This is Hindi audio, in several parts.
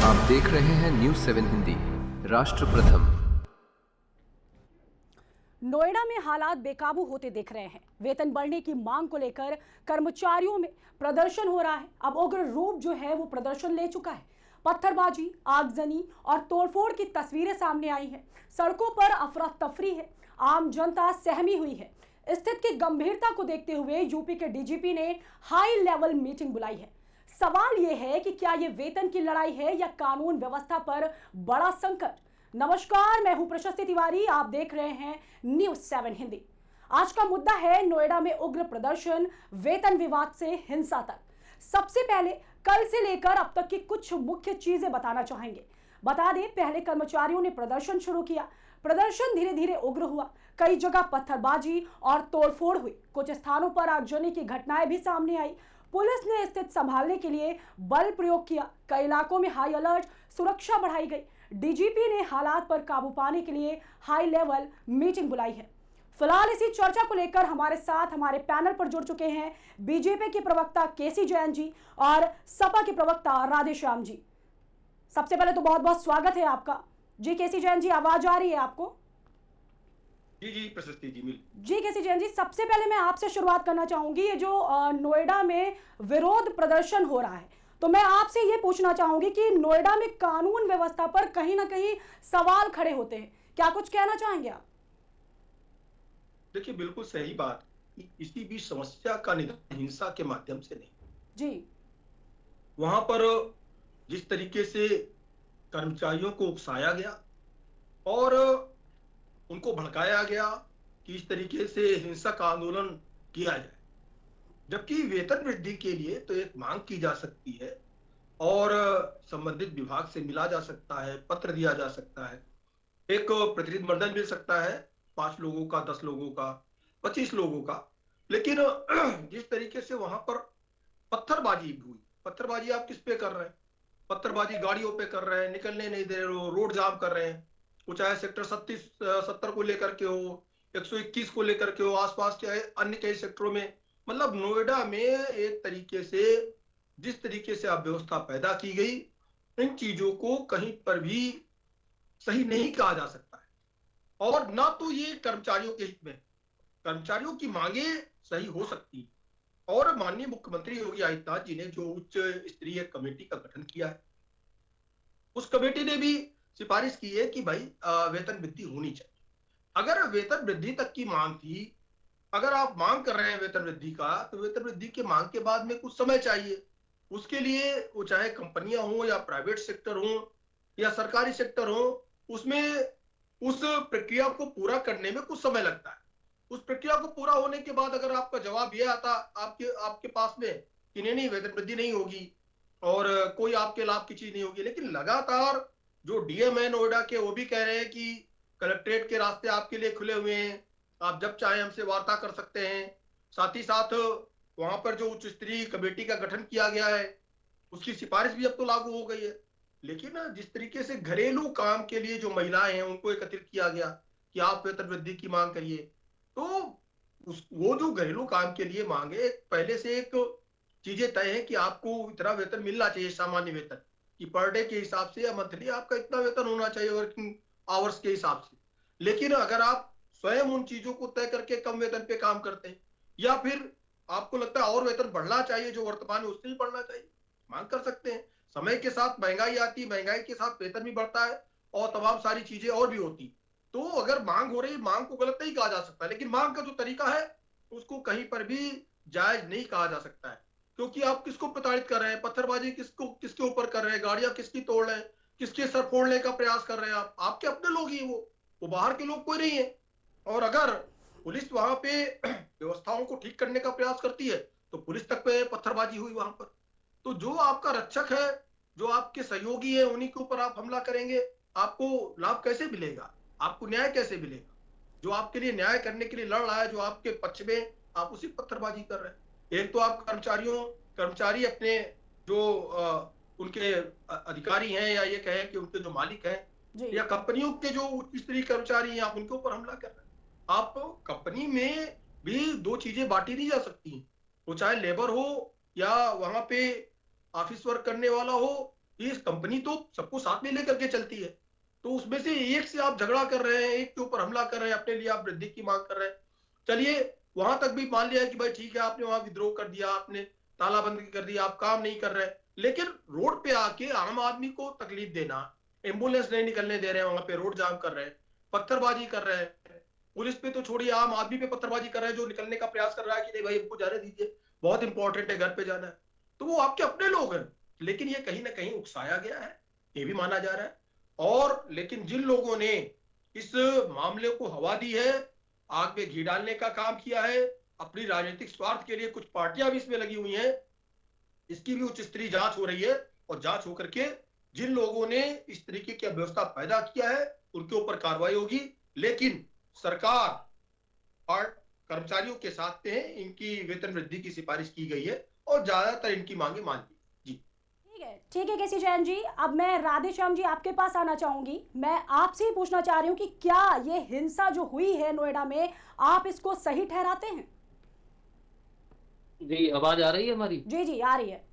आप देख रहे हैं न्यूज़ 7 हिंदी, राष्ट्र प्रथम। नोएडा में हालात बेकाबू होते दिख रहे हैं। वेतन बढ़ने की मांग को लेकर कर्मचारियों में प्रदर्शन हो रहा है। अब उग्र रूप जो है वो प्रदर्शन ले चुका है। पत्थरबाजी, आगजनी और तोड़फोड़ की तस्वीरें सामने आई हैं। सड़कों पर अफरा तफरी है, आम जनता सहमी हुई है। स्थिति की गंभीरता को देखते हुए यूपी के डीजीपी ने हाई लेवल मीटिंग बुलाई है। सवाल यह है कि क्या ये वेतन की लड़ाई है या कानून व्यवस्था पर बड़ा संकट। नमस्कार, मैं हूं प्रशस्ति तिवारी, आप देख रहे हैं न्यूज़ 7 हिंदी। आज का मुद्दा है नोएडा में उग्र प्रदर्शन, वेतन विवाद से हिंसा तक। सबसे पहले कल से लेकर अब तक की कुछ मुख्य चीजें बताना चाहेंगे। बता दें, पहले कर्मचारियों ने प्रदर्शन शुरू किया। प्रदर्शन धीरे धीरे उग्र हुआ। कई जगह पत्थरबाजी और तोड़फोड़ हुई। कुछ स्थानों पर आगजनी की घटनाएं भी सामने आई। पुलिस ने स्थिति संभालने के लिए बल प्रयोग किया। कई इलाकों में हाई अलर्ट, सुरक्षा बढ़ाई गई। डीजीपी ने हालात पर काबू पाने के लिए हाई लेवल मीटिंग बुलाई है। फिलहाल इसी चर्चा को लेकर हमारे साथ हमारे पैनल पर जुड़ चुके हैं बीजेपी के प्रवक्ता केसी जैन जी और सपा के प्रवक्ता राधेश्याम जी। सबसे पहले तो बहुत बहुत स्वागत है आपका। जी केसी जैन जी, आवाज आ रही है आपको? जी प्रशस्ति जी मिल जी केसी जैन जी, सबसे पहले मैं आपसे शुरुआत करना चाहूंगी। ये जो नोएडा में विरोध प्रदर्शन हो रहा है, तो मैं आपसे ये पूछना चाहूंगी कि नोएडा में कानून व्यवस्था पर कहीं ना कहीं सवाल खड़े होते हैं, क्या कुछ कहना चाहेंगे आप? देखिए, बिल्कुल सही बात। किसी भी समस्या का निदान हिंसा के माध्यम से नहीं। जी। वहां पर जिस तरीके से कर्मचारियों को उकसाया गया और उनको भड़काया गया कि इस तरीके से हिंसक आंदोलन किया जाए, जबकि वेतन वृद्धि के लिए तो एक मांग की जा सकती है और संबंधित विभाग से मिला जा सकता है, पत्र दिया जा सकता है, एक प्रतिनिधिमंडल मिल सकता है, 5 लोगों का, 10 लोगों का, 25 लोगों का। लेकिन जिस तरीके से वहां पर पत्थरबाजी हुई, पत्थरबाजी आप किस पे कर रहे हैं? पत्थरबाजी गाड़ियों पे कर रहे हैं, निकलने नहीं दे रहे हो, रोड जाम कर रहे हैं। वो चाहे सेक्टर 70 को लेकर के हो, 121 को लेकर के हो, आसपास चाहे अन्य कई सेक्टरों में। मतलब नोएडा में एक तरीके से जिस तरीके से अव्यवस्था पैदा की गई, इन चीजों को कहीं पर भी सही नहीं कहा जा सकता है। और ना तो ये कर्मचारियों के हित में, कर्मचारियों की मांगे सही हो सकती है। और माननीय मुख्यमंत्री योगी आदित्यनाथ जी ने जो उच्च स्तरीय कमेटी का गठन किया है, उस कमेटी ने भी सिफारिश की है कि भाई वेतन वृद्धि होनी चाहिए। अगर वेतन वृद्धि तक की मांग थी, अगर आप मांग कर रहे हैं वेतन वृद्धि का, तो वेतन वृद्धि के मांग के बाद में कुछ समय चाहिए। उसके लिए वो चाहे कंपनियां हो या प्राइवेट सेक्टर हो या सरकारी सेक्टर हो, उसमें उस प्रक्रिया को पूरा करने में कुछ समय लगता है। उस प्रक्रिया को पूरा होने के बाद अगर आपका जवाब ये आता आपके आपके पास में कि नहीं वेतन वृद्धि नहीं होगी और कोई आपके लाभ की चीज नहीं होगी, लेकिन लगातार जो डीएम है नोएडा के, वो भी कह रहे हैं कि कलेक्ट्रेट के रास्ते आपके लिए खुले हुए हैं, आप जब चाहे हमसे वार्ता कर सकते हैं। साथ ही साथ वहां पर जो उच्च स्तरीय कमेटी का गठन किया गया है, उसकी सिफारिश भी अब तो लागू हो गई है। लेकिन जिस तरीके से घरेलू काम के लिए जो महिलाएं हैं उनको एकत्रित किया गया कि आप वेतन वृद्धि की मांग करिए, तो वो जो घरेलू काम के लिए मांगे, पहले से एक चीजें तय है कि आपको इतना वेतन मिलना चाहिए, सामान्य वेतन कि पर डे के हिसाब से या मंथली आपका इतना वेतन होना चाहिए वर्किंग आवर्स के हिसाब से। लेकिन अगर आप स्वयं उन चीजों को तय करके कम वेतन पे काम करते हैं, या फिर आपको लगता है और वेतन बढ़ना चाहिए जो वर्तमान है उससे भी बढ़ना चाहिए, मांग कर सकते हैं। समय के साथ महंगाई आती है, महंगाई के साथ वेतन भी बढ़ता है और तमाम सारी चीजें और भी होती। तो अगर मांग हो रही, मांग को गलत नहीं कहा जा सकता, लेकिन मांग का जो तरीका है उसको कहीं पर भी जायज नहीं कहा जा सकता है। क्योंकि आप किसको प्रताड़ित कर रहे हैं, पत्थरबाजी किसको किसके ऊपर कर रहे हैं, गाड़ियां किसकी तोड़ रहे हैं, किसके सर फोड़ने का प्रयास कर रहे हैं। आप आपके अपने लोग ही, वो बाहर के लोग कोई नहीं है। और अगर पुलिस वहां पे व्यवस्थाओं को ठीक करने का प्रयास करती है तो पुलिस तक पे पत्थरबाजी हुई वहां पर। तो जो आपका रक्षक है, जो आपके सहयोगी है, उन्हीं के ऊपर आप हमला करेंगे, आपको लाभ कैसे मिलेगा, आपको न्याय कैसे मिलेगा? जो आपके लिए न्याय करने के लिए लड़ रहा है, जो आपके पक्ष में, आप उसी पत्थरबाजी कर रहे हैं। एक तो आप कर्मचारी अपने जो उनके अधिकारी हैं, या ये कहें कि उनके जो मालिक हैं, या कंपनियों के जो उच्च स्तरीय कर्मचारी हैं, आप उनके ऊपर हमला कर रहे हैं। आप कंपनी में भी दो चीजें बांटी नहीं जा सकती, वो चाहे लेबर हो या वहां पे ऑफिस वर्क करने वाला हो ये कंपनी तो सबको साथ में लेकर के चलती है, तो उसमें से एक से आप झगड़ा कर रहे हैं, एक के ऊपर हमला कर रहे हैं, अपने लिए आप वृद्धि की मांग कर रहे हैं। चलिए वहां तक भी मान लिया है कि भाई ठीक है, आपने वहां विद्रोह कर दिया, आपने तालाबंदी कर दिया, आप काम नहीं कर रहे, लेकिन रोड पे आके आम आदमी को तकलीफ देना, एम्बुलेंस नहीं निकलने दे रहे हैं, वहां पे रोड जाम कर रहे हैं, पत्थरबाजी कर रहे हैं, पुलिस पे तो छोड़िए, आम आदमी पे पत्थरबाजी कर रहे हैं जो निकलने का प्रयास कर रहा है कि नहीं भाई हमको जाने दीजिए, बहुत इंपॉर्टेंट है, घर पे जाना है। तो वो आपके अपने लोग हैं, लेकिन ये कहीं ना कहीं उकसाया गया है, ये भी माना जा रहा है। और लेकिन जिन लोगों ने इस मामले को हवा दी है, आग में घी डालने का काम किया है, अपनी राजनीतिक स्वार्थ के लिए कुछ पार्टियां भी इसमें लगी हुई हैं, इसकी भी उच्च स्तरीय जांच हो रही है, और जांच होकर के जिन लोगों ने इस तरीके की अव्यवस्था पैदा किया है उनके ऊपर कार्रवाई होगी। लेकिन सरकार और कर्मचारियों के साथ हैं, इनकी वेतन वृद्धि की सिफारिश की गई है और ज्यादातर इनकी मांगे मान ली। जी ठीक है केसी जैन जी, अब मैं राधेश्याम जी आपके पास आना चाहूंगी। मैं आपसे ही पूछना चाह रही हूँ कि क्या ये हिंसा जो हुई है नोएडा में, आप इसको सही ठहराते हैं? जी, आवाज आ रही है हमारी? जी जी आ रही है।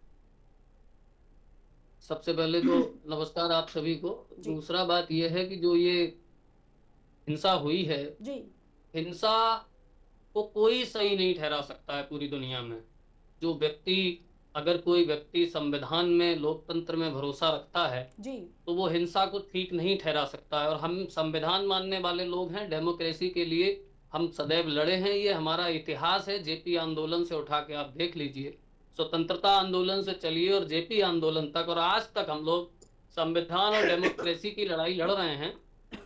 सबसे पहले तो नमस्कार आप सभी को। जी दूसरा बात यह है कि जो ये हिंसा हुई है, जी हिंसा को कोई सही नहीं ठहरा सकता है पूरी दुनिया में। जो व्यक्ति, अगर कोई व्यक्ति संविधान में, लोकतंत्र में भरोसा रखता है, जी तो वो हिंसा को ठीक नहीं ठहरा सकता है। और हम संविधान मानने वाले लोग हैं, डेमोक्रेसी के लिए हम सदैव लड़े हैं, ये हमारा इतिहास है। जेपी आंदोलन से उठा के आप देख लीजिए, स्वतंत्रता आंदोलन से चलिए और जेपी आंदोलन तक, और आज तक हम लोग संविधान और डेमोक्रेसी की लड़ाई लड़ रहे हैं।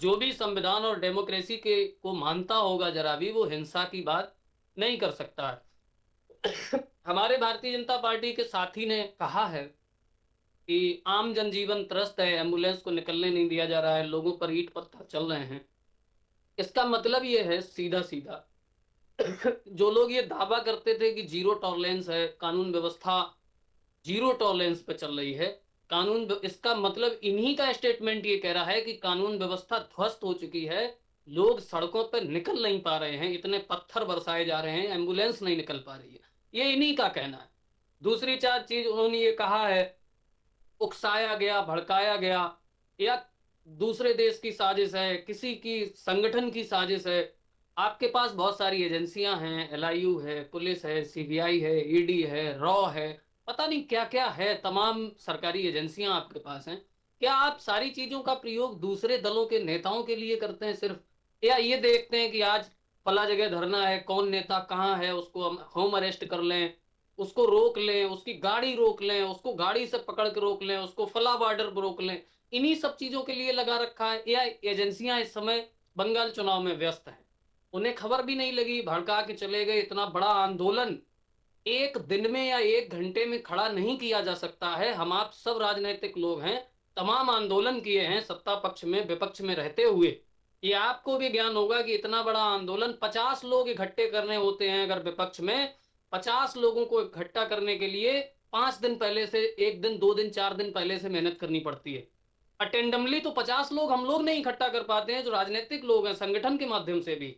जो भी संविधान और डेमोक्रेसी के को मानता होगा जरा भी, वो हिंसा की बात नहीं कर सकता है। हमारे भारतीय जनता पार्टी के साथी ने कहा है कि आम जनजीवन त्रस्त है, एम्बुलेंस को निकलने नहीं दिया जा रहा है, लोगों पर ईंट पत्थर चल रहे हैं। इसका मतलब ये है सीधा सीधा, जो लोग ये दावा करते थे कि जीरो टॉलरेंस है, कानून व्यवस्था जीरो टॉलरेंस पे चल रही है, इसका मतलब इन्हीं का स्टेटमेंट ये कह रहा है कि कानून व्यवस्था ध्वस्त हो चुकी है, लोग सड़कों पर निकल नहीं पा रहे हैं, इतने पत्थर बरसाए जा रहे हैं, एम्बुलेंस नहीं निकल पा रही है, ये इन्हीं का कहना है। दूसरी चार चीज उन्होंने ये कहा है, उकसाया गया, भड़काया गया, या दूसरे देश की साजिश है, किसी की संगठन की साजिश है। आपके पास बहुत सारी एजेंसियां हैं, एलआईयू है, पुलिस है, सीबीआई है, ईडी है, रॉ है, पता नहीं क्या क्या है, तमाम सरकारी एजेंसियां आपके पास हैं। क्या आप सारी चीजों का प्रयोग दूसरे दलों के नेताओं के लिए करते हैं सिर्फ, या ये देखते हैं कि आज फला जगह धरना है, कौन नेता कहाँ है, उसको हम होम अरेस्ट कर लें, उसको रोक लें, उसकी गाड़ी रोक लें, उसको गाड़ी से पकड़ के रोक लें, उसको फला बॉर्डर पर रोक लें, इन्हीं सब चीजों के लिए लगा रखा है? या एजेंसियां इस समय बंगाल चुनाव में व्यस्त हैं, उन्हें खबर भी नहीं लगी, भड़का के चले गए? इतना बड़ा आंदोलन एक दिन में या एक घंटे में खड़ा नहीं किया जा सकता है। हम आप सब राजनीतिक लोग हैं, तमाम आंदोलन किए हैं, सत्ता पक्ष में विपक्ष में रहते हुए। ये आपको भी ज्ञान होगा कि इतना बड़ा आंदोलन 50 लोग इकट्ठे करने होते हैं, अगर विपक्ष में 50 लोगों को इकट्ठा करने के लिए 5 दिन पहले से, 1 दिन 2 दिन 4 दिन पहले से मेहनत करनी पड़ती है। अटेंडमली तो 50 लोग हम लोग नहीं इकट्ठा कर पाते हैं, जो राजनीतिक लोग हैं, संगठन के माध्यम से भी।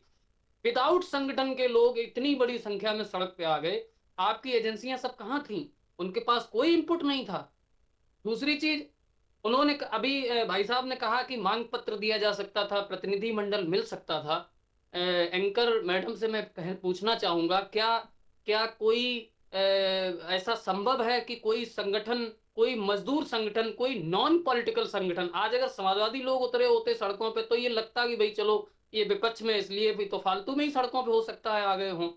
विदाउट संगठन के लोग इतनी बड़ी संख्या में सड़क पे आ गए, आपकी एजेंसियां सब कहां थी? उनके पास कोई इनपुट नहीं था। दूसरी चीज, उन्होंने अभी भाई साहब ने कहा कि मांग पत्र दिया जा सकता था, प्रतिनिधि मंडल मिल सकता था। एंकर मैडम से मैं पूछना चाहूंगा, क्या क्या कोई ऐसा संभव है कि कोई संगठन, कोई मजदूर संगठन, कोई नॉन पॉलिटिकल संगठन, आज अगर समाजवादी लोग उतरे होते सड़कों पे तो ये लगता कि भाई चलो ये विपक्ष में, इसलिए भी तो फालतू में ही सड़कों पे हो सकता है आ गए हों।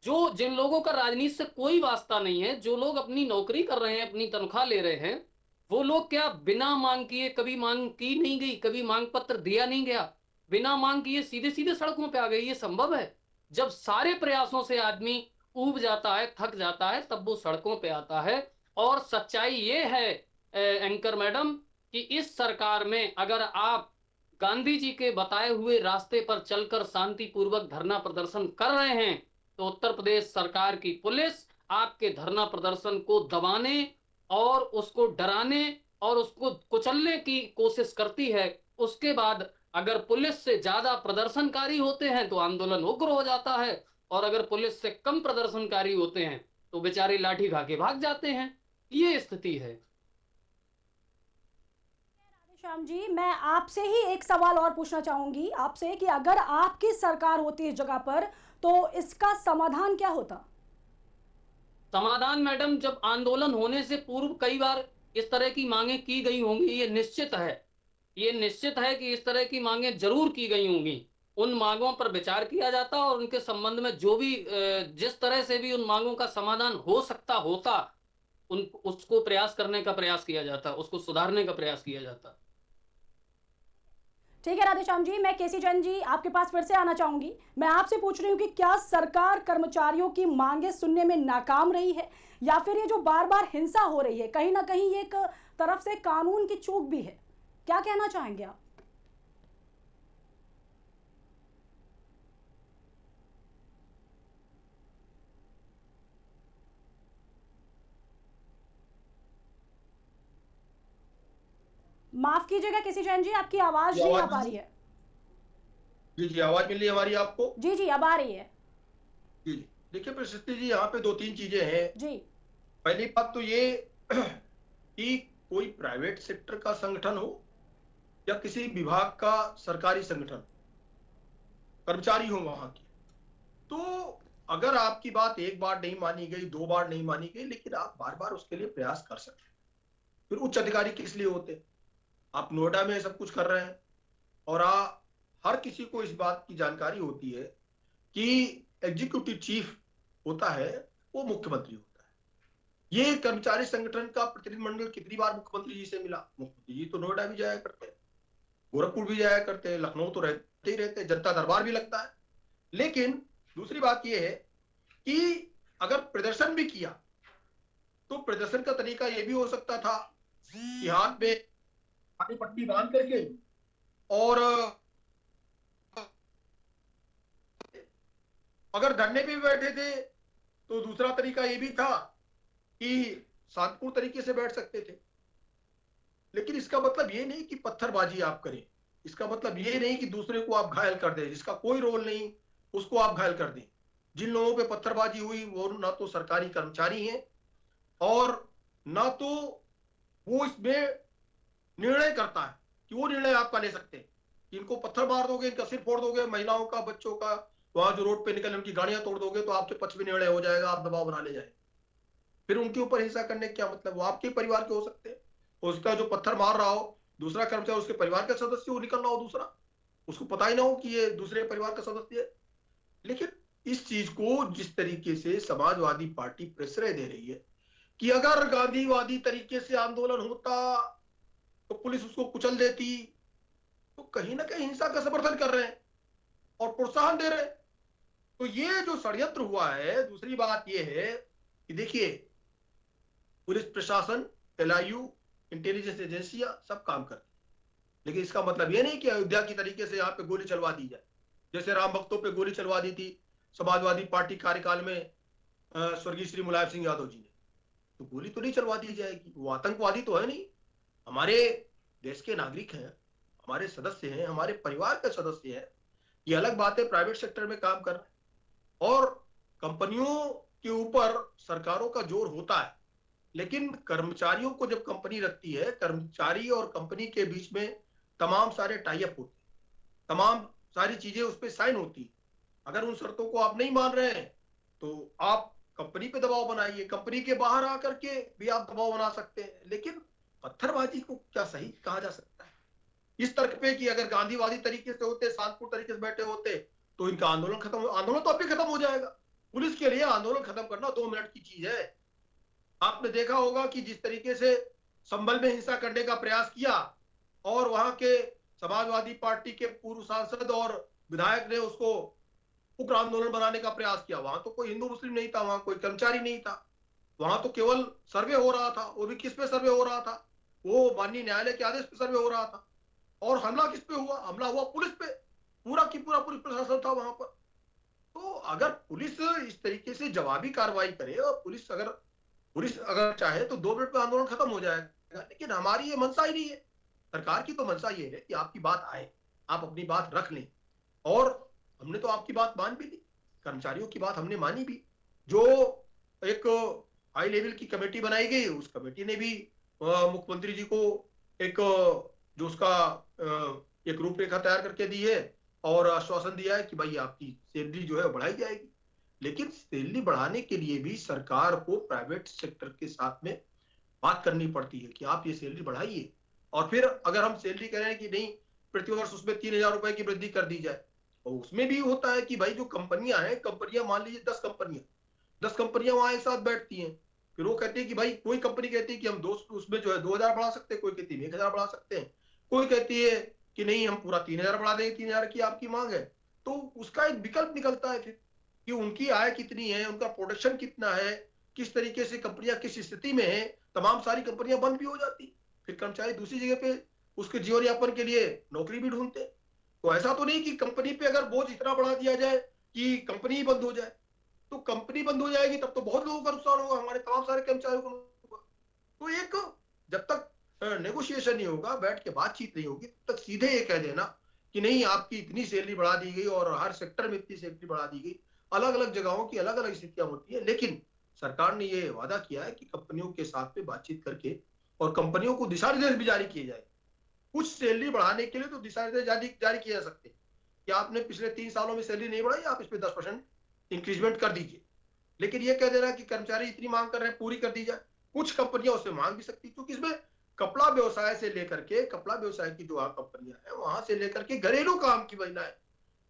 जो जिन लोगों का राजनीति से कोई वास्ता नहीं है, जो लोग अपनी नौकरी कर रहे हैं, अपनी तनख्वाह ले रहे हैं, वो लोग क्या बिना मांग किए, कभी मांग की नहीं गई, कभी मांग पत्र दिया नहीं गया, बिना मांग किए सीधे सीधे सड़कों पे आ गए? ये संभव है? जब सारे प्रयासों से आदमी ऊब जाता है, थक जाता है, तब वो सड़कों पे आता है। और सच्चाई ये है एंकर मैडम, कि इस सरकार में अगर आप गांधी जी के बताए हुए रास्ते पर चलकर शांतिपूर्वक धरना प्रदर्शन कर रहे हैं, तो उत्तर प्रदेश सरकार की पुलिस आपके धरना प्रदर्शन को दबाने और उसको डराने और उसको कुचलने की कोशिश करती है। उसके बाद अगर पुलिस से ज्यादा प्रदर्शनकारी होते हैं तो आंदोलन उग्र हो जाता है, और अगर पुलिस से कम प्रदर्शनकारी होते हैं तो बेचारे लाठी खा के भाग जाते हैं। ये स्थिति है। श्याम जी, मैं आपसे ही एक सवाल और पूछना चाहूंगी आपसे कि अगर आपकी सरकार होती इस जगह पर तो इसका समाधान क्या होता? समाधान मैडम, जब आंदोलन होने से पूर्व कई बार इस तरह की मांगे की गई होंगी, ये निश्चित है। ये निश्चित है कि इस तरह की मांगे जरूर की गई होंगी। उन मांगों पर विचार किया जाता और उनके संबंध में जो भी जिस तरह से भी उन मांगों का समाधान हो सकता होता, उन उसको प्रयास करने का प्रयास किया जाता, उसको सुधारने का प्रयास किया जाता। ठीक है राधेश्याम जी, मैं केसी जैन जी आपके पास फिर से आना चाहूंगी। मैं आपसे पूछ रही हूँ कि क्या सरकार कर्मचारियों की मांगे सुनने में नाकाम रही है, या फिर ये जो बार बार हिंसा हो रही है कहीं ना कहीं एक तरफ से कानून की चूक भी है? क्या कहना चाहेंगे आप? माफ कीजिएगा केसी जैन जी, आपकी आवाज ये नहीं आ आवाज पा रही है। जी जी, आवाज मिल रही है हमारी आपको? जी जी, अब आ रही है। जी जी, देखिए प्रशस्ति जी, यहाँ पे दो तीन चीजें हैं। जी पहली बात तो ये कि कोई प्राइवेट सेक्टर का संगठन हो या किसी विभाग का सरकारी संगठन, कर्मचारी हो वहां के, तो अगर आपकी बात एक बार नहीं मानी गई, दो बार नहीं मानी गई, लेकिन आप बार बार उसके लिए प्रयास कर सकते हैं। फिर उच्च अधिकारी किस लिए होते हैं? आप नोएडा में सब कुछ कर रहे हैं और हर किसी को इस बात की जानकारी होती है कि एग्जीक्यूटिव चीफ होता है वो मुख्यमंत्री होता है। ये कर्मचारी संगठन का प्रतिनिधिमंडल कितनी बार मुख्यमंत्री जी से मिला? मुख्यमंत्री जी तो नोएडा भी जाया करते हैं, गोरखपुर भी जाया करते हैं, लखनऊ तो रहते ही रहते हैं, जनता दरबार भी लगता है। लेकिन दूसरी बात यह है कि अगर प्रदर्शन भी किया तो प्रदर्शन का तरीका यह भी हो सकता था कि हाथ में काली पट्टी बांध करके, और अगर धरने पे भी बैठे थे तो दूसरा तरीका यह भी था कि शांतिपूर्ण तरीके से बैठ सकते थे। लेकिन इसका मतलब ये नहीं कि पत्थरबाजी आप करें, इसका मतलब ये नहीं कि दूसरे को आप घायल कर दें, जिसका कोई रोल नहीं उसको आप घायल कर दें। जिन लोगों पे पत्थरबाजी हुई वो ना तो सरकारी कर्मचारी हैं और ना तो वो इसमें निर्णय करता है कि वो निर्णय आपका ले सकते हैं कि इनको पत्थर मार दोगे, इनका सिर फोड़ दोगे, महिलाओं का, बच्चों का, वहां जो रोड पे निकले उनकी गाड़ियां तोड़ दोगे तो आपके पक्ष में निर्णय हो जाएगा, आप दबाव बना ले जाए। फिर उनके ऊपर हिंसा करने का क्या मतलब? वो आपके परिवार के हो सकते हैं, उसका जो पत्थर मार रहा हो दूसरा कर्मचारी उसके परिवार का सदस्य हो, निकल रहा हो दूसरा, उसको पता ही ना हो कि ये दूसरे परिवार का सदस्य है। लेकिन इस चीज को जिस तरीके से समाजवादी पार्टी प्रश्रय दे रही है कि अगर गांधीवादी तरीके से आंदोलन होता तो पुलिस उसको कुचल देती, तो कहीं ना कहीं हिंसा का समर्थन कर रहे हैं और प्रोत्साहन दे रहे हैं। तो ये जो षड्यंत्र हुआ है, दूसरी बात ये है कि देखिए पुलिस प्रशासन, एलआईयू, इंटेलिजेंस एजेंसियां सब काम करती, लेकिन इसका मतलब ये नहीं कि अयोध्या की तरीके से यहाँ पे गोली चलवा दी जाए, जैसे राम भक्तों पे गोली चलवा दी थी समाजवादी पार्टी कार्यकाल में स्वर्गीय श्री मुलायम सिंह यादव जी ने। तो गोली तो नहीं चलवा दी जाएगी, वो आतंकवादी तो है नहीं, हमारे देश के नागरिक हैं, हमारे सदस्य हैं, हमारे परिवार के सदस्य हैं। ये अलग बात है प्राइवेट सेक्टर में काम कर रहे हैं और कंपनियों के ऊपर सरकारों का जोर होता है, लेकिन कर्मचारियों को जब कंपनी रखती है, कर्मचारी और कंपनी के बीच में तमाम सारे टाई अप होते हैं, तमाम सारी चीजें उस पर साइन होती है। अगर उन शर्तों को आप नहीं मान रहे हैं तो आप कंपनी पे दबाव बनाइए, कंपनी के बाहर आकर के भी आप दबाव बना सकते हैं, लेकिन पत्थरबाजी को क्या सही कहा जा सकता है? इस तर्क पे कि अगर गांधीवादी तरीके से होते, शांतिपूर्ण तरीके से बैठे होते तो इनका आंदोलन खत्म, आंदोलन तो अभी खत्म हो जाएगा। पुलिस के लिए आंदोलन खत्म करना 2 मिनट की चीज है। आपने देखा होगा कि जिस तरीके से संभल में हिंसा करने का प्रयास किया और वहां के समाजवादी पार्टी के पूर्व सांसद और विधायक ने उसको उग्र आंदोलन बनाने का प्रयास किया, वहां तो कोई हिंदू मुस्लिम नहीं था, वहां कोई कर्मचारी नहीं था, वहां तो केवल सर्वे हो रहा था। वो भी किस पे सर्वे हो रहा था? वो माननीय न्यायालय के आदेश पे सर्वे हो रहा था। और हमला किस पे हुआ? हमला हुआ पुलिस पे, पूरा की पूरा पुलिस प्रशासन था वहां पर। तो अगर पुलिस इस तरीके से जवाबी कार्रवाई करे और पुलिस अगर चाहे तो 2 मिनट में आंदोलन खत्म हो जाएगा, लेकिन हमारी ये मंशा ही नहीं है। सरकार की तो मंशा ये है कि आपकी बात आए, आप अपनी बात रख लें, और हमने तो आपकी बात मान भी ली, कर्मचारियों की बात हमने मानी भी। जो एक हाई लेवल की कमेटी बनाई गई, उस कमेटी ने भी मुख्यमंत्री जी को एक जो उसका एक रूपरेखा तैयार करके दी है और आश्वासन दिया है कि भाई आपकी सैलरी जो है बढ़ाई जाएगी। लेकिन सैलरी बढ़ाने के लिए भी सरकार को प्राइवेट सेक्टर के साथ में बात करनी पड़ती है कि आप ये सैलरी बढ़ाइए। और फिर अगर हम सैलरी कह रहे हैं कि नहीं, प्रतिवर्ष उसमें 3,000 रुपए की वृद्धि कर दी जाए, और उसमें भी होता है कि भाई जो कंपनियां हैं, कंपनियां मान लीजिए 10 कंपनियां वहां एक साथ बैठती हैं। फिर वो कहती है कि भाई, कोई कंपनी कहती है कि हम दोस्त उसमें जो है 2,000 बढ़ा सकते हैं, कोई कहती है 1,000 बढ़ा सकते हैं, कोई कहती है कि नहीं हम पूरा 3,000 बढ़ा देंगे, 3,000 की आपकी मांग है। तो उसका एक विकल्प निकलता है फिर कि उनकी आय कितनी है, उनका प्रोडक्शन कितना है, किस तरीके से कंपनियां किस स्थिति में है। तमाम सारी कंपनियां बंद भी हो जाती, फिर कर्मचारी दूसरी जगह पे उसके जीवन यापन के लिए नौकरी भी ढूंढते। तो ऐसा तो नहीं कि कंपनी पे अगर बोझ इतना बढ़ा दिया जाए कि कंपनी ही बंद हो जाए। तो कंपनी बंद हो जाएगी तब तो बहुत लोगों का नुकसान होगा, हमारे तमाम सारे कर्मचारियों को नुकसान होगा। तो एक, जब तक नेगोशिएशन नहीं होगा, बैठ के बातचीत नहीं होगी, तब तक सीधे ये कह देना कि नहीं आपकी इतनी सैलरी बढ़ा दी गई और हर सेक्टर में इतनी सैलरी बढ़ा दी गई। अलग अलग जगहों की अलग अलग स्थितियां होती है, लेकिन सरकार ने ये वादा किया है कि कंपनियों के साथ में बातचीत करके और कंपनियों को दिशा निर्देश भी जारी किए जाए। कुछ सैलरी बढ़ाने के लिए तो दिशा निर्देश जारी किए जा सकते हैं कि आपने पिछले 3 सालों में सैलरी नहीं बढ़ाई, आप इस पे 10% इंक्रीजमेंट कर दीजिए। लेकिन ये कह देना कि कर्मचारी इतनी मांग कर रहे हैं, पूरी कर दी जाए। कुछ कंपनियां उससे मांग भी सकती, क्योंकि इसमें कपड़ा व्यवसाय से लेकर के, कपड़ा व्यवसाय की जो कंपनियां हैं वहां से लेकर के घरेलू काम की महिलाएं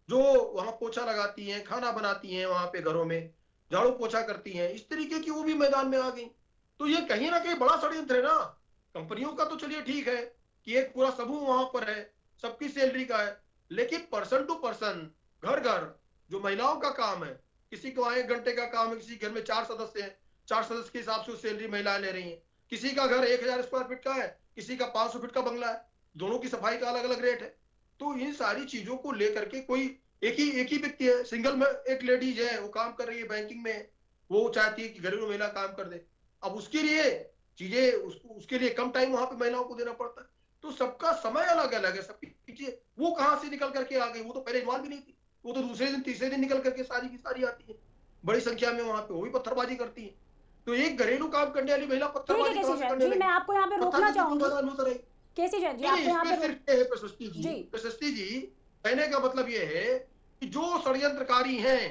जो वहां पोछा लगाती हैं, खाना बनाती हैं, वहां पे घरों में झाड़ू पोछा करती हैं, इस तरीके की वो भी मैदान में आ गई। तो ये कहीं ना कहीं बड़ा षड्यंत्र है ना। कंपनियों का तो चलिए ठीक है कि एक पूरा समूह वहां पर है, सबकी सैलरी का है, लेकिन पर्सन टू पर्सन, घर घर जो महिलाओं का काम है, किसी को 1 घंटे का काम है, किसी घर में 4 सदस्य हैं, 4 सदस्य के हिसाब से सैलरी महिलाएं ले रही हैं। किसी का घर 1,000 स्क्वायर फीट का है, किसी का 500 फीट का बंगला है, दोनों की सफाई का अलग अलग रेट है। तो इन सारी चीजों को लेकर के कोई एक ही व्यक्ति है, सिंगल में एक लेडीज है, वो काम कर रही है बैंकिंग में, वो चाहती है कि घरेलू महिला काम कर दे। अब उसके लिए चीजें उसके लिए कम टाइम वहां पे महिलाओं को देना पड़ता है। तो सबका समय अलग अलग है, सबकी चीजें वो कहां से निकल करके आ गई, वो तो पहले इन्वॉल्व भी नहीं थी, वो तो दूसरे दिन तीसरे दिन निकल करके सारी की सारी आती है बड़ी संख्या में वहां पे, वो भी पत्थरबाजी करती है। तो एक घरेलू काम करने वाली महिला ठीक है पत्थरबाजी केसी कहां से जैन करने जी, लगी? मैं आपको यहाँ पे रोकना चाहूंगी। केसी जैन जी, आपको यहाँ पे सिर्फ ये है प्रशस्ति जी जी, कहने का मतलब ये है कि जो षड्यंत्रकारी हैं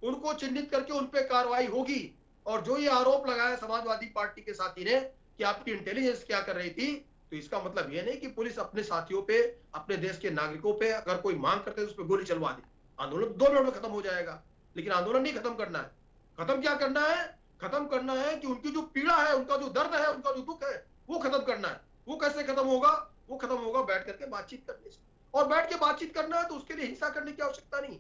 उनको चिन्हित करके उन पे कार्रवाई होगी। और जो ये आरोप लगाया समाजवादी पार्टी के साथी ने कि आपकी इंटेलिजेंस क्या कर रही थी, तो इसका मतलब ये नहीं कि पुलिस अपने साथियों पे, अपने देश के नागरिकों पे अगर कोई मांग करते हैं तो उस पर गोली चलवा दे। आंदोलन 2 मिनट में खत्म हो जाएगा, लेकिन आंदोलन नहीं खत्म करना है। खत्म क्या करना है? खत्म करना है कि उनकी जो पीड़ा है, उनका जो दर्द है, उनका जो दुख है, वो खत्म करना है। वो कैसे खत्म होगा? वो खत्म होगा बैठ करके बातचीत करने से। और बैठ के बातचीत करना है तो उसके लिए हिंसा करने की आवश्यकता नहीं।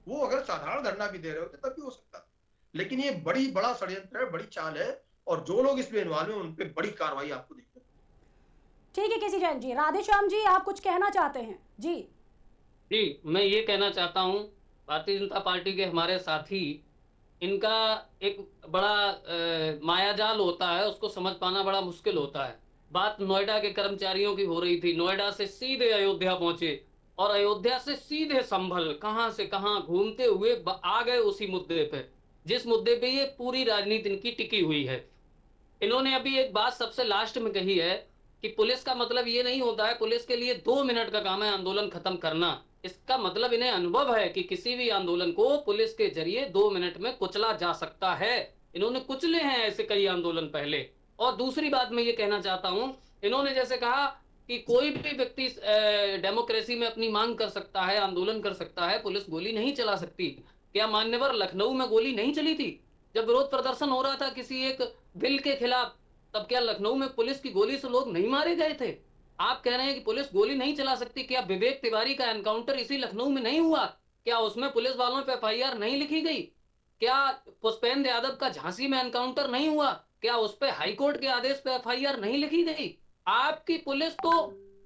वो अगर साधारण धरना भी दे रहे होते तब भी हो सकता। लेकिन ये बड़ा षड्यंत्र है, बड़ी चाल है, और जो लोग इसमें इन्वॉल्व हैं उन पे बड़ी कार्रवाई आपको देखने। ठीक है केसी जैन जी। राधेश्याम जी, आप कुछ कहना चाहते हैं? जी जी, मैं ये कहना चाहता हूँ, भारतीय जनता पार्टी के हमारे साथी, इनका एक बड़ा मायाजाल होता है, उसको समझ पाना बड़ा मुश्किल होता है। बात नोएडा के कर्मचारियों की हो रही थी, नोएडा से सीधे अयोध्या पहुंचे और अयोध्या से सीधे संभल, कहां से कहां घूमते हुए आ गए उसी मुद्दे पे, जिस मुद्दे पे ये पूरी राजनीति इनकी टिकी हुई है। इन्होंने अभी एक बात सबसे लास्ट में कही है कि पुलिस का मतलब ये नहीं होता है, पुलिस के लिए 2 मिनट का काम है आंदोलन खत्म करना। इसका मतलब इन्हें अनुभव है कि किसी भी आंदोलन को पुलिस के जरिए 2 मिनट में कुचला जा सकता है। इन्होंने कुचले हैं ऐसे कई आंदोलन पहले। और दूसरी बात मैं ये कहना चाहता हूं, इन्होंने जैसे कहा कि कोई भी व्यक्ति डेमोक्रेसी में अपनी मांग कर सकता है, आंदोलन कर सकता है, पुलिस गोली नहीं चला सकती। क्या मान्यवर लखनऊ में गोली नहीं चली थी जब विरोध प्रदर्शन हो रहा था किसी एक बिल के खिलाफ? तब क्या लखनऊ में पुलिस की गोली से लोग नहीं मारे गए थे? आप कह रहे हैं कि पुलिस गोली नहीं चला सकती। क्या विवेक तिवारी का एनकाउंटर इसी लखनऊ में नहीं हुआ? क्या उसमें पुलिस वालों पे एफआईआर नहीं लिखी गई? क्या पुष्पेंद्र यादव का झांसी में एनकाउंटर नहीं हुआ? क्या उस पे हाईकोर्ट के आदेश पे एफआईआर नहीं लिखी गई? आपकी पुलिस तो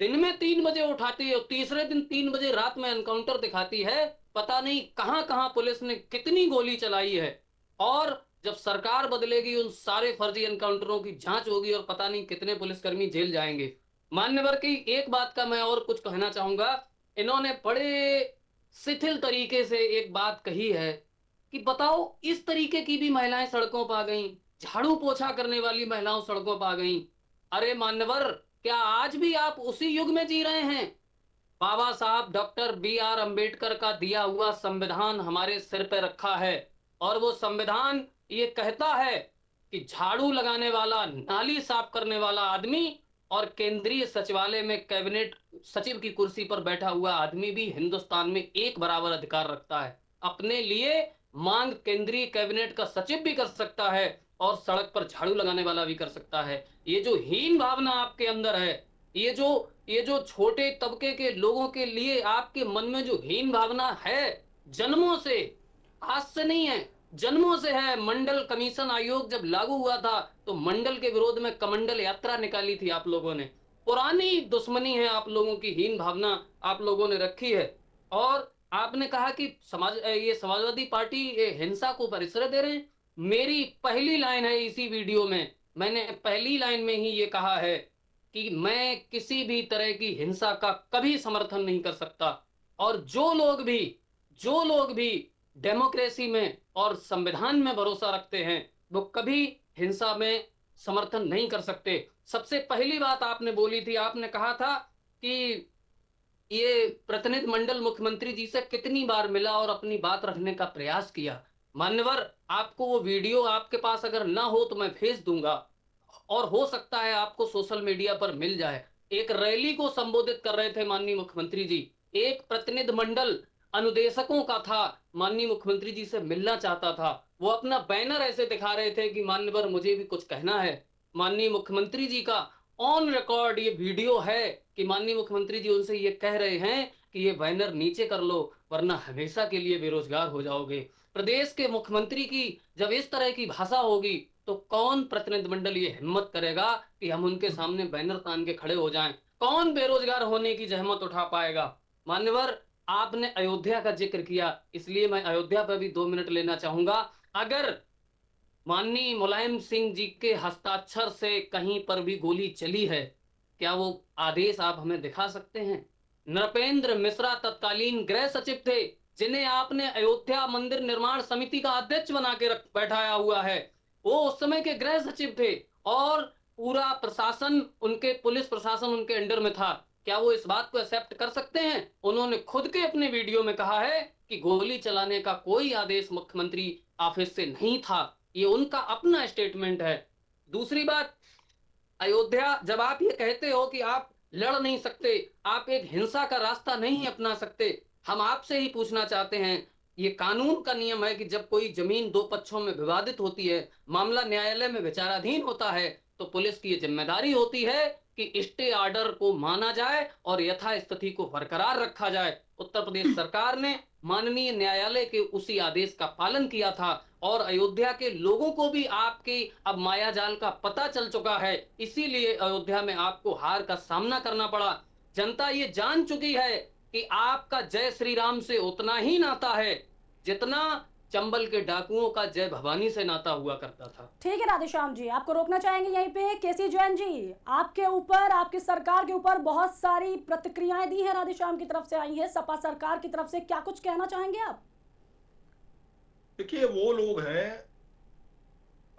दिन में 3 बजे उठाती है, तीसरे दिन 3 बजे रात में एनकाउंटर दिखाती है। पता नहीं कहां कहां पुलिस ने कितनी गोली चलाई है। और जब सरकार बदलेगी उन सारे फर्जी एनकाउंटरों की जांच होगी और पता नहीं कितने पुलिसकर्मी जेल जाएंगे। मान्यवर की एक बात का मैं और कुछ कहना चाहूंगा, इन्होंने बड़े शिथिल तरीके से एक बात कही है कि बताओ इस तरीके की भी महिलाएं सड़कों पर आ गईं, झाड़ू पोछा करने वाली महिलाओं सड़कों पर आ गईं। अरे मान्यवर, क्या आज भी आप उसी युग में जी रहे हैं? बाबा साहब डॉक्टर B.R. अंबेडकर का दिया हुआ संविधान हमारे सिर पे रखा है और वो संविधान ये कहता है कि झाड़ू लगाने वाला, नाली साफ करने वाला आदमी और केंद्रीय सचिवालय में कैबिनेट सचिव की कुर्सी पर बैठा हुआ आदमी भी हिंदुस्तान में एक बराबर अधिकार रखता है। अपने लिए मांग केंद्रीय कैबिनेट का सचिव भी कर सकता है और सड़क पर झाड़ू लगाने वाला भी कर सकता है। ये जो हीन भावना आपके अंदर है, ये जो छोटे तबके के लोगों के लिए आपके मन में जो हीन भावना है, जन्मों से, आज से नहीं है, जन्मों से है। मंडल कमीशन आयोग जब लागू हुआ था तो मंडल के विरोध में कमंडल यात्रा निकाली थी आप लोगों ने। पुरानी दुश्मनी है आप लोगों की, हीन भावना आप लोगों ने रखी है। और आपने कहा कि ये समाजवादी पार्टी ये हिंसा को परिसर दे रहे हैं। मेरी पहली लाइन है इसी वीडियो में, मैंने पहली लाइन में ही ये कहा है कि मैं किसी भी तरह की हिंसा का कभी समर्थन नहीं कर सकता। और जो लोग भी डेमोक्रेसी में और संविधान में भरोसा रखते हैं वो कभी हिंसा में समर्थन नहीं कर सकते। सबसे पहली बात आपने बोली थी, आपने कहा था कि ये प्रतिनिधि मंडल मुख्यमंत्री जी से कितनी बार मिला और अपनी बात रखने का प्रयास किया। मान्यवर, आपको वो वीडियो आपके पास अगर ना हो तो मैं भेज दूंगा और हो सकता है आपको सोशल मीडिया पर मिल जाए। एक रैली को संबोधित कर रहे थे माननीय मुख्यमंत्री जी, एक प्रतिनिधि मंडल अनुदेशकों का था, माननीय मुख्यमंत्री जी से मिलना चाहता था। वो अपना बैनर ऐसे दिखा रहे थे कि मान्यवर मुझे भी कुछ कहना है। माननीय मुख्यमंत्री जी का ऑन रिकॉर्ड ये वीडियो है कि माननीय मुख्यमंत्री जी उनसे ये कह रहे हैं कि ये बैनर नीचे कर लो वरना हमेशा के लिए बेरोजगार हो जाओगे। प्रदेश के मुख्यमंत्री की जब इस तरह की भाषा होगी तो कौन प्रतिनिधिमंडल ये हिम्मत करेगा कि हम उनके सामने बैनर तान के खड़े हो जाएं? कौन बेरोजगार होने की जहमत उठा पाएगा? मान्यवर, आपने अयोध्या का जिक्र किया, इसलिए मैं अयोध्या पर भी 2 मिनट लेना चाहूंगा। अगर माननीय मुलायम सिंह जी के हस्ताक्षर से कहीं पर भी गोली चली है, क्या वो आदेश आप हमें दिखा सकते हैं? नृपेंद्र मिश्रा तत्कालीन गृह सचिव थे, जिन्हें आपने अयोध्या मंदिर निर्माण समिति का अध्यक्ष बना के बैठाया हुआ है। वो उस समय के गृह सचिव थे और पूरा प्रशासन, उनके पुलिस प्रशासन उनके अंडर में था। क्या वो इस बात को एक्सेप्ट कर सकते हैं? उन्होंने खुद के अपने वीडियो में कहा है कि गोली चलाने का कोई आदेश मुख्यमंत्री ऑफिस से नहीं था। ये उनका अपना स्टेटमेंट है। दूसरी बात, अयोध्या, जब आप ये कहते हो कि आप लड़ नहीं सकते, आप एक हिंसा का रास्ता नहीं अपना सकते, हम आपसे ही पूछना चाहते हैं, ये कानून का नियम है कि जब कोई जमीन दो पक्षों में विवादित होती है, मामला न्यायालय में विचाराधीन होता है, तो पुलिस की ये जिम्मेदारी होती है कि स्टे ऑर्डर को माना जाए और यथास्थिति को बरकरार रखा जाए। उत्तर प्रदेश सरकार ने माननीय न्यायालय के उसी आदेश का पालन किया था और अयोध्या के लोगों को भी आपके अब मायाजाल का पता चल चुका है, इसीलिए अयोध्या में आपको हार का सामना करना पड़ा। जनता ये जान चुकी है कि आपका जय श्री राम से उतना ही नाता है जितना चंबल के डाकुओं का जय भवानी से नाता हुआ करता था। ठीक है राधेश्याम जी, आपको रोकना चाहेंगे यहीं पे। केसी जैन जी, आपके ऊपर, आपकी सरकार के ऊपर बहुत सारी प्रतिक्रियाएं दी हैं, राधेश्याम की तरफ से आई है, सपा सरकार की तरफ से, क्या कुछ कहना चाहेंगे आप? देखिए, वो लोग हैं,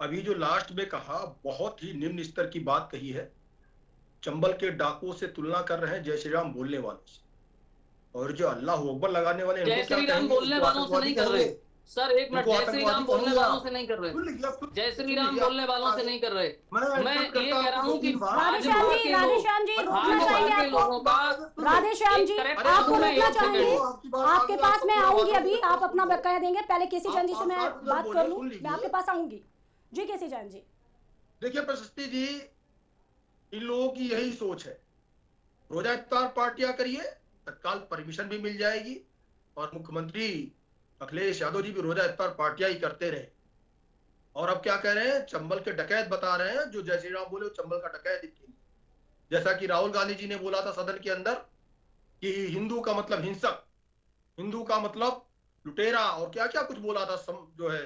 अभी जो लास्ट में कहा, बहुत ही निम्न स्तर की बात कही है। चंबल के डाकुओं से तुलना कर रहे हैं जय श्री राम बोलने वालों से, और जो अल्लाह अकबर लगाने वाले जय श्री राम बोलने वालों से नहीं कर रहे सर, एक मिनट, जय श्री राम बोलने वालों से नहीं कर रहे, जय श्री राम बोलने वालों से नहीं कर रहे। मैं ये कह रहा हूँ कि राधेश्याम जी रोकना चाहेंगे आपको? राधेश्याम जी आपको रोकना चाहेंगे? आपके पास मैं आऊंगी, अभी आप अपना कह देंगे, पहले केसी जैन जी से मैं बात कर लूं, मैं आपके पास आऊंगी। जी केसी जैन जी। देखिए प्रशस्ति जी, इन लोगों की यही सोच है, रोजा इफ्तार पार्टियां करिए, तत्काल परमिशन भी मिल जाएगी, और मुख्यमंत्री अखिलेश यादव जी भी रोजा इफ्तार पार्टियां ही करते रहे। और अब क्या कह रहे हैं, चंबल के डकैत बता रहे हैं, जो जय श्री राम बोले चंबल का डकैत ही। जैसा कि राहुल गांधी जी ने बोला था सदन के अंदर कि हिंदू का मतलब हिंसक, हिंदू का मतलब लुटेरा, और क्या क्या कुछ बोला था, जो है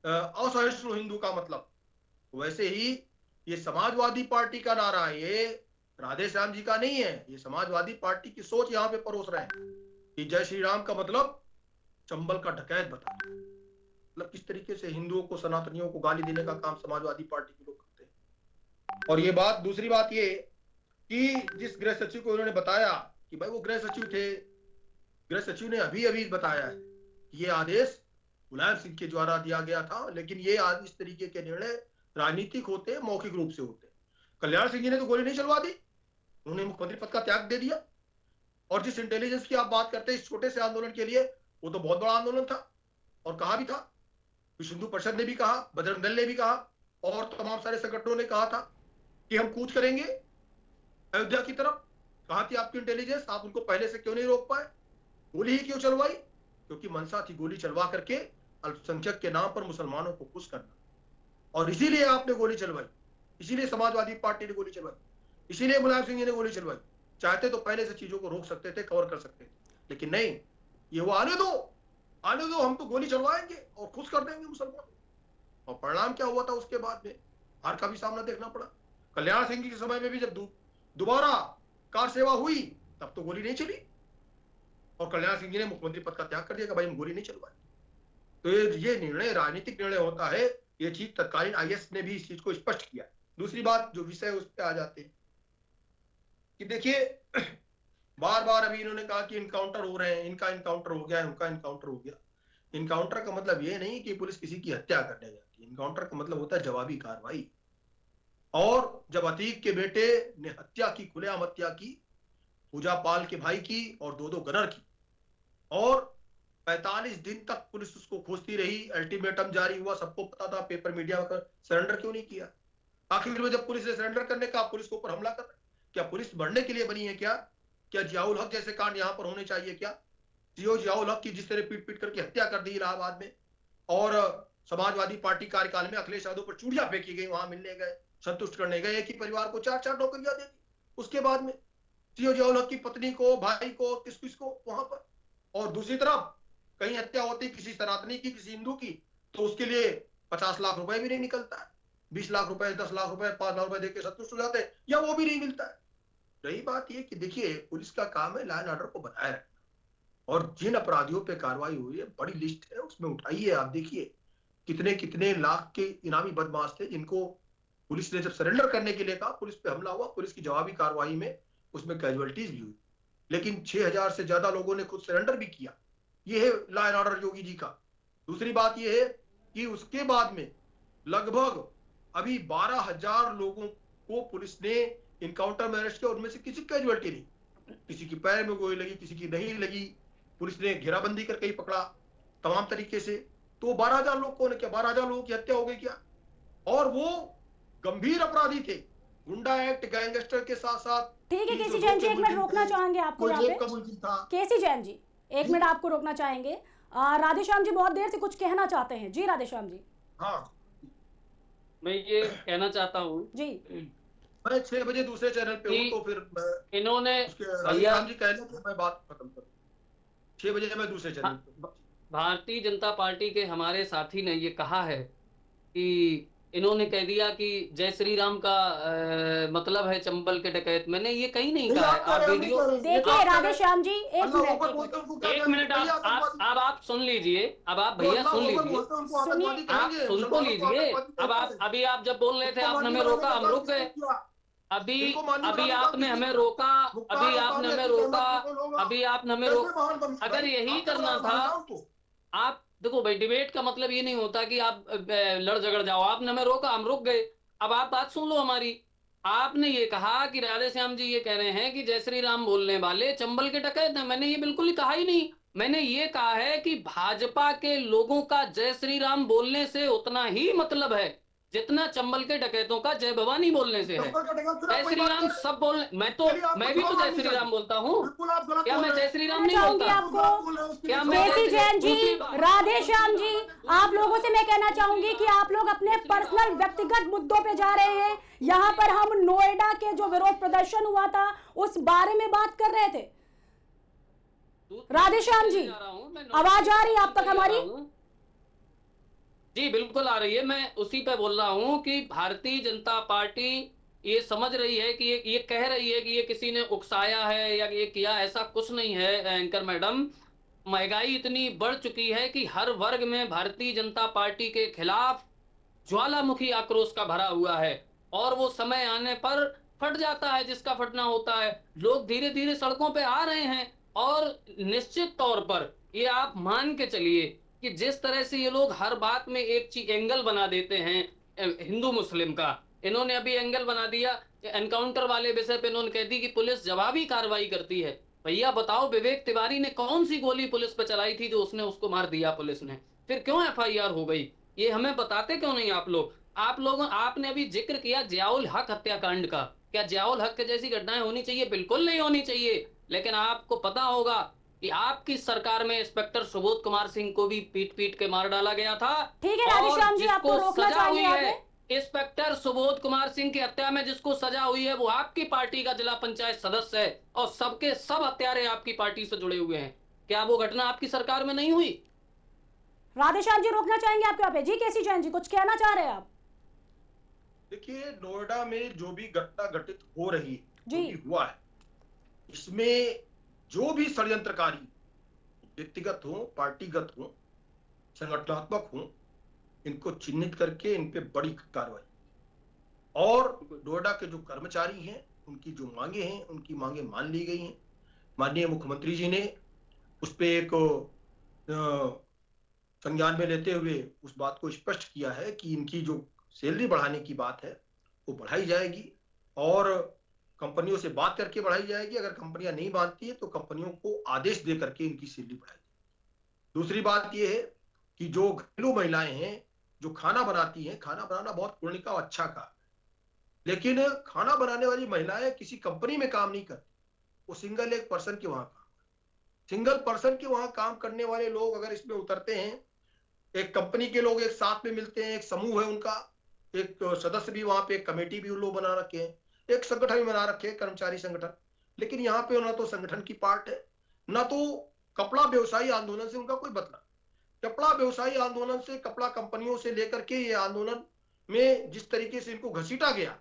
असहिष्णु हिंदू का मतलब। वैसे ही ये समाजवादी पार्टी का नारा है, ये राधेश्याम जी का नहीं है, ये समाजवादी पार्टी की सोच यहाँ पे परोस रहे हैं कि जय श्री राम का मतलब चंबल का डकैत बता। मतलब किस तरीके से हिंदुओं को, सनातनियों को गाली देने का काम समाजवादी पार्टी के लोग करते हैं। और ये बात, दूसरी बात ये कि जिस गृह सचिव को उन्होंने बताया कि भाई वो गृह सचिव थे, गृह सचिव ने अभी अभी बताया है कि ये आदेश मुलायम सिंह के द्वारा दिया गया था, लेकिन ये आज इस तरीके के निर्णय राजनीतिक होते हैं, मौखिक रूप से होते हैं। कल्याण सिंह जी ने तो गोली नहीं चलवा दी, उन्होंने मुख्यमंत्री पद का त्याग दे दिया। और जिस इंटेलिजेंस की आप बात करते हैं इस छोटे से आंदोलन के लिए, वो तो बहुत बड़ा आंदोलन था और कहा भी था, विश्व हिंदू परिषद ने भी कहा, बजरंग दल ने भी कहा और तमाम सारे संगठनों ने कहा था कि हम कूच करेंगे अयोध्या की तरफ। कहां थी आपकी इंटेलिजेंस? आप उनको पहले से क्यों नहीं रोक पाए? गोली ही क्यों चलवाई? क्योंकि मंशा थी गोली चलवा करके अल्पसंख्यक के नाम पर मुसलमानों को खुश करना, और इसीलिए आपने गोली चलवाई, इसीलिए समाजवादी पार्टी ने गोली चलवाई, इसीलिए मुलायम सिंह जी ने गोली चलवाई। चाहते तो पहले से चीजों को रोक सकते थे, कवर कर सकते थे, लेकिन नहीं, ये वो आने दो, हम तो गोली चलवाएंगे और खुश कर देंगे मुसलमानों। और परिणाम क्या हुआ था उसके बाद में? हार का भी सामना देखना पड़ा। कल्याण सिंह के समय में भी जब दोबारा कार सेवा हुई तब तो गोली नहीं चली, और कल्याण सिंह जी ने मुख्यमंत्री पद का त्याग कर दिया कि भाई हम गोली नहीं चलवाए। तो ये निर्णय राजनीतिक निर्णय होता है, ये चीज तत्कालीन आईएएस ने भी इस चीज को स्पष्ट किया। दूसरी बात जो विषय उस पर आ जाते हैं कि देखिए बार बार अभी इन्होंने कहा कि इनकाउंटर हो रहे हैं, इनका इनकाउंटर हो गया, उनका इनकाउंटर हो गया। इनकाउंटर का मतलब ये नहीं कि पुलिस किसी की हत्या करने जाती है, इनकाउंटर का मतलब होता है जवाबी कार्रवाई। और जब अतीक के बेटे ने हत्या की, खुलेआम हत्या की, पूजा पाल के भाई की और दो गनर की, और 45 दिन तक पुलिस उसको खोजती रही, अल्टीमेटम जारी हुआ, सबको पता था, पेपर मीडिया का, सरेंडर क्यों नहीं किया? आखिर में जब पुलिस ने सरेंडर करने का, पुलिस के ऊपर हमला कर रहे, क्या पुलिस बढ़ने के लिए बनी है क्या? क्या जियाउल हक जैसे कांड यहां पर होने चाहिए क्या? जियाउल हक की जिस तरह पीट पीट करके हत्या कर दी इलाहाबाद में, और समाजवादी पार्टी कार्यकाल में अखिलेश यादव पर चूड़ियां फेंकी गई, वहां मिलने गए, संतुष्ट करने गए, एक ही परिवार को 4-4 नौकरियां दे दी। उसके बाद में जियाउल हक की पत्नी को, भाई को, किसको वहां पर। और दूसरी तरफ कहीं हत्या होती किसी सनातनी की, किसी हिंदू की, तो उसके लिए 50 लाख रुपए भी नहीं निकलता है, 20 लाख रुपए, 10 लाख रुपए, 5 लाख रुपए देकर संतुष्ट हो जाते हैं, या वो भी नहीं मिलता है। रही बात ये कि देखिए पुलिस का काम है लॉ एंड ऑर्डर को बनाए रखना, और जिन अपराधियों पे कार्रवाई हुई है, बड़ी लिस्ट है, उसमें उठाइए आप, देखिए कितने कितने लाख के इनामी बदमाश थे जिनको पुलिस ने जब सरेंडर करने के लिए कहा, पुलिस पे हमला हुआ, पुलिस की जवाबी कार्रवाई में उसमें कैजुअलिटीज भी हुई, लेकिन 6000 से ज्यादा लोगों ने खुद सरेंडर भी किया। ये है law and order Yogi ji का। दूसरी बात ये है कि उसके बाद में लगभग अभी 12,000 लोगों को पुलिस ने इनकाउंटर में अरेस्ट किया, उनमें से किसी कैजुअलिटी नहीं, किसी की पैर में गोली लगी, किसी की नहीं लगी, पुलिस ने घेराबंदी करके ही पकड़ा तमाम तरीके से। तो 12,000 लोग कौन है? क्या 12,000 लोगों की हत्या हो गई क्या? और वो गंभीर अपराधी थे, गुंडा एक्ट, गैंगस्टर के साथ साथ। ठीक है केसी जैन जी, एक मिनट रोकना चाहेंगे आपको यहाँ पे। केसी जैन जी एक मिनट आपको रोकना चाहेंगे। राधेश्याम जी बहुत देर से कुछ कहना चाहते हैं। जी राधेश्याम जी। हाँ, मैं ये कहना चाहता हूँ जी, मैं 6 बजे दूसरे चैनल पे हूँ, तो फिर इन्होंने राधेश्याम जी कहने थे, मैं बात खत्म करूँ, 6 बजे मैं दूसरे चैनल पे। भारतीय जनता पार्टी के हमारे साथी ने ये कहा है कि इन्होंने कह दिया कि जय श्री राम का मतलब है चंबल के डकैत। मैंने ये कहीं नहीं कहा है। आप वीडियो देखिए राधेश्याम जी, एक मिनट आप सुन लीजिए। अब आप भैया सुन लीजिए, आप सुन तो लीजिए। अब आप अभी आप जब बोल रहे थे आपने हमें रोका, हम रुक गए। अभी आपने हमें रोका, अभी आपने हमें रोका। अगर यही करना था, आप देखो भाई, डिबेट का मतलब ये नहीं होता कि आप लड़ झगड़ जाओ। आपने हमें रोका, हम रुक गए। अब आप बात सुन लो हमारी। आपने ये कहा कि राधेश्याम जी ये कह रहे हैं कि जय श्री राम बोलने वाले चंबल के डकैत हैं। मैंने ये बिल्कुल ही कहा ही नहीं। मैंने ये कहा है कि भाजपा के लोगों का जय श्री राम बोलने से उतना ही मतलब है जितना चंबल के डकैतों का जय भवानी बोलने से है। जय श्री राम सब बोल, मैं भी तो जय श्री राम बोलता हूँ। क्या मैं जय श्री राम नहीं बोलता? आपको क्या केसी जैन जी, राधेश्याम जी, आप लोगों से मैं कहना चाहूंगी कि आप लोग अपने पर्सनल व्यक्तिगत मुद्दों पे जा रहे हैं। यहाँ पर हम नोएडा के जो विरोध प्रदर्शन हुआ था उस बारे में बात कर रहे थे। राधेश्याम जी, आवाज आ रही है आप तक हमारी? जी बिल्कुल आ रही है। मैं उसी पे बोल रहा हूं कि भारतीय जनता पार्टी ये समझ रही है कि ये कह रही है कि ये किसी ने उकसाया है या ये किया, ऐसा कुछ नहीं है एंकर मैडम। महंगाई इतनी बढ़ चुकी है कि हर वर्ग में भारतीय जनता पार्टी के खिलाफ ज्वालामुखी आक्रोश का भरा हुआ है, और वो समय आने पर फट जाता है जिसका फटना होता है। लोग धीरे धीरे सड़कों पे आ रहे हैं और निश्चित तौर पर ये आप मान के चलिए कि जिस तरह से ये लोग हर बात में एक चीज एंगल बना देते हैं हिंदू मुस्लिम का, इन्होंने अभी एंगल बना दिया एनकाउंटर वाले विषय पे, इन्होंने कह दी कि पुलिस जवाबी कार्रवाई करती है। भैया बताओ, विवेक तिवारी ने कौन सी गोली पुलिस पे चलाई थी जो उसने उसको मार दिया पुलिस ने? फिर क्यों एफआईआर हो गई? ये हमें बताते क्यों नहीं आप लोग? आपने अभी जिक्र किया जियाउल हक हत्याकांड का। क्या जियाउल हक के जैसी घटनाएं होनी चाहिए? बिल्कुल नहीं होनी चाहिए। लेकिन आपको पता होगा कि आपकी सरकार में इंस्पेक्टर सुबोध कुमार सिंह को भी पीट पीट के मार डाला गया था। ठीक है राधेश्याम जी, आपको रोकना चाहिए आपने। इंस्पेक्टर सुबोध कुमार सिंह की हत्या में जिसको सजा हुई है वो आपकी पार्टी का जिला पंचायत सदस्य है और सबके सब हत्यारे आपकी पार्टी से जुड़े हुए हैं। क्या वो घटना आपकी सरकार में नहीं हुई? राधेश्याम जी रोकना चाहेंगे आपके वहां पे। जी केसी जैन जी, कुछ कहना चाह रहे हैं आप? देखिए, नोएडा में जो भी घटना घटित हो रही है, जो जी। भी हुआ है, इसमें जो भी षड्यंत्रकारी, व्यक्तिगत हो, पार्टीगत हो, संगठनात्मक हो, इनको चिन्हित करके इन पे बड़ी कार्रवाई, और नोएडा के जो कर्मचारी हैं उनकी जो मांगे हैं, उनकी मांगे मान ली गई हैं। माननीय मुख्यमंत्री जी ने उस पे एक संज्ञान में लेते हुए उस बात को स्पष्ट किया है कि इनकी जो सैलरी बढ़ाने की बात है वो बढ़ाई जाएगी और कंपनियों से बात करके बढ़ाई जाएगी। अगर कंपनियां नहीं मानती है तो कंपनियों को आदेश दे करके इनकी सैलरी बढ़ाई जाएगी। दूसरी बात यह है कि जो घरेलू महिलाएं हैं जो खाना बनाती हैं, खाना बनाना बहुत पुण्य का और अच्छा का, लेकिन खाना बनाने वाली महिलाएं किसी कंपनी में काम नहीं करती, वो सिंगल एक पर्सन के वहां काम, सिंगल पर्सन के वहां काम करने वाले लोग अगर इसमें उतरते हैं, एक कंपनी के लोग एक साथ में मिलते हैं, एक समूह है उनका, एक सदस्य भी वहां पे, एक कमेटी भी उन लोग बना रखे हैं, एक संगठन भी बना रखे हैं, कर्मचारी संगठन। लेकिन यहाँ पे ना तो संगठन की पार्ट है, ना तो कपड़ा व्यवसायी आंदोलन से उनका कोई मतलब। कपड़ा व्यवसायी आंदोलन से, कपड़ा कंपनियों से लेकर के ये आंदोलन में जिस तरीके से इनको घसीटा गया,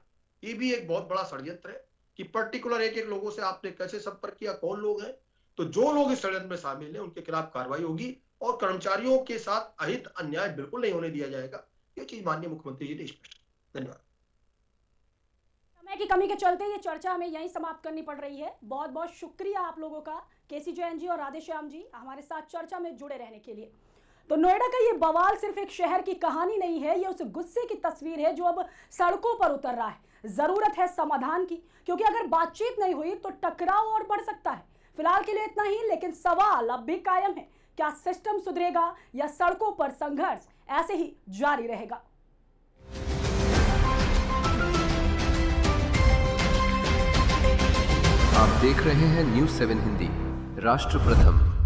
ये भी एक बहुत बड़ा षड्यंत्र है कि पर्टिकुलर एक एक लोगों से आपने कैसे संपर्क किया, कौन लोग हैं। तो जो लोग इस षड्यंत्र में शामिल हैं उनके खिलाफ कार्रवाई होगी और कर्मचारियों के साथ अहित अन्याय बिल्कुल नहीं होने दिया जाएगा। ये चीज माननीय मुख्यमंत्री जी ने स्पष्ट की। धन्यवाद। समय की कमी के चलते ये चर्चा हमें यहीं समाप्त करनी पड़ रही है। बहुत बहुत शुक्रिया आप लोगों का, केसी जैन जी और राधेश्याम जी, हमारे साथ चर्चा में जुड़े रहने के लिए। तो नोएडा का ये बवाल सिर्फ एक शहर की कहानी नहीं है, ये उस गुस्से की तस्वीर है जो अब सड़कों पर उतर रहा है। जरूरत है समाधान की, क्योंकि अगर बातचीत नहीं हुई तो टकराव और बढ़ सकता है। फिलहाल के लिए इतना ही, लेकिन सवाल अब भी कायम है, क्या सिस्टम सुधरेगा या सड़कों पर संघर्ष ऐसे ही जारी रहेगा? आप देख रहे हैं न्यूज़ 7 हिंदी, राष्ट्र प्रथम।